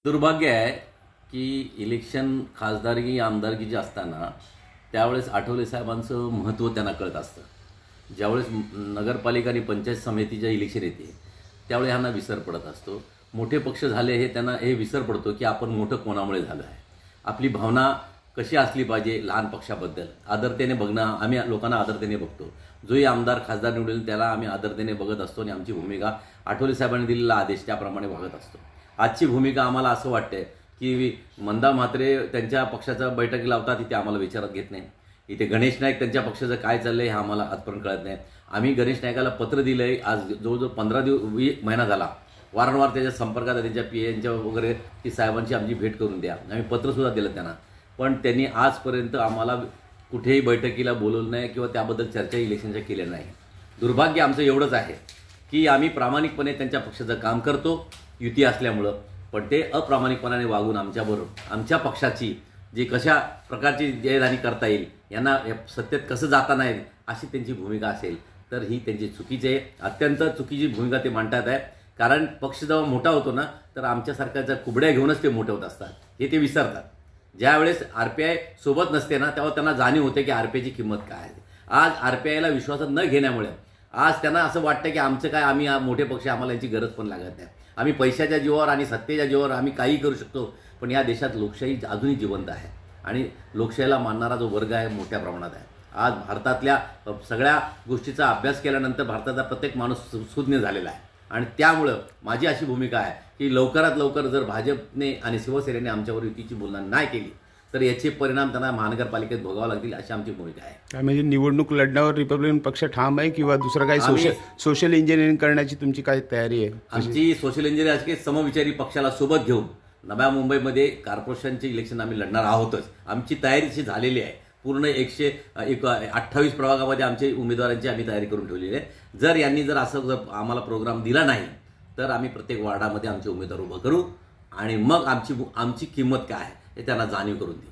दुर्भाग्य आहे की इलेक्शन खासदारकी आमदारकी असताना त्यावेळेस आठवले साहेबांचं महत्त्व त्यांना कळत असतं. ज्यावेळेस नगरपालिका आणि पंचायत समितीच्या इलेक्शन येते त्यावेळी ह्यांना विसर पडत असतो. मोठे पक्ष झाले हे त्यांना हे विसर पडतो की आपण मोठं कोणामुळे झालं आहे. आपली भावना कशी असली पाहिजे लहान पक्षाबद्दल आदरतेने बघणं. आम्ही लोकांना आदरतेने बघतो. जोही आमदार खासदार निवडेल त्याला आम्ही आदरतेने बघत असतो आणि आमची भूमिका आठवले साहेबांनी दिलेला आदेश त्याप्रमाणे बघत असतो. आजची भूमिका आम्हाला असं वाटतंय की मंदा म्हात्रे त्यांच्या पक्षाचं बैठकी लावतात तिथे आम्हाला विचारात घेत नाही. इथे गणेश नाईक त्यांच्या पक्षाचं काय चाललंय हे आम्हाला आजपर्यंत कळत नाही. आम्ही गणेश नाईकाला पत्र दिलंय. आज जवळजवळ 15 महिना झाला. वारंवार त्याच्या संपर्कात त्यांच्या PA वगैरे की साहेबांची आमची भेट करून द्या. आम्ही पत्रसुद्धा दिलं त्यांना. पण त्यांनी आजपर्यंत आम्हाला कुठेही बैठकीला बोलवलं नाही किंवा त्याबद्दल चर्चा इलेक्शनच्या केल्या नाही. दुर्भाग्य आमचं एवढंच आहे की आम्ही प्रामाणिकपणे त्यांच्या पक्षाचं काम करतो युती असल्यामुळं, पण ते अप्रामाणिकपणाने वागून आमच्याबरोबर आमच्या पक्षाची जी कशा प्रकारची जयदानी करता येईल यांना सत्तेत कसं जाता नाही अशी त्यांची भूमिका असेल तर ही त्यांची चुकीची आहे. अत्यंत चुकीची भूमिका ते मांडतात आहे. कारण पक्ष जेव्हा मोठा होतो ना तर आमच्यासारख्या कुबड्या घेऊनच ते मोठे होत असतात हे ते विसरतात. ज्यावेळेस RPI सोबत नसते ना तेव्हा त्यांना जाणीव होते की RPIची किंमत काय आहे. आज RPIला विश्वासात न घेण्यामुळे आज त्यांना असं वाटतं की आमचं काय आम्ही मोठे पक्ष आम्हाला यांची गरज पण लागत नाही. आम्ही पैशाच्या जीवावर आणि सत्तेच्या जीवावर आम्ही काही करू शकतो. पण या देशात लोकशाही अजूनही जिवंत आहे आणि लोकशाहीला मानणारा जो वर्ग आहे मोठ्या प्रमाणात आहे. आज भारतातल्या सगळ्या गोष्टीचा अभ्यास केल्यानंतर भारताचा प्रत्येक माणूस सुज्ञ झालेला आहे आणि त्यामुळं माझी अशी भूमिका आहे की लवकरात लवकर जर भाजपने आणि शिवसेनेने आमच्यावर युतीची बोलणं नाही केली तर याचे परिणाम त्यांना महानगरपालिकेत भोगावं लागतील अशी आमची भूमिका आहे. काय म्हणजे निवडणूक लढण्यावर रिपब्लिकन पक्ष ठाम आहे किंवा दुसरं काही सोशल इंजिनिअरिंग करण्याची तुमची काय तयारी आहे? आमची सोशल इंजिनिअरिंग अशी समविचारी पक्षाला सोबत घेऊन नव्या मुंबईमध्ये कॉर्पोरेशनचे इलेक्शन आम्ही लढणार आहोतच. आमची तयारी तशी झालेली आहे. पूर्ण 128 प्रभागामध्ये आमचे उमेदवारांची आम्ही तयारी करून ठेवलेली आहे. जर यांनी असं आम्हाला प्रोग्राम दिला नाही तर आम्ही प्रत्येक वार्डामध्ये आमचे उमेदवार उभं करू आणि मग आमची किंमत काय आहे हे त्यांना जाणीव करून देऊ.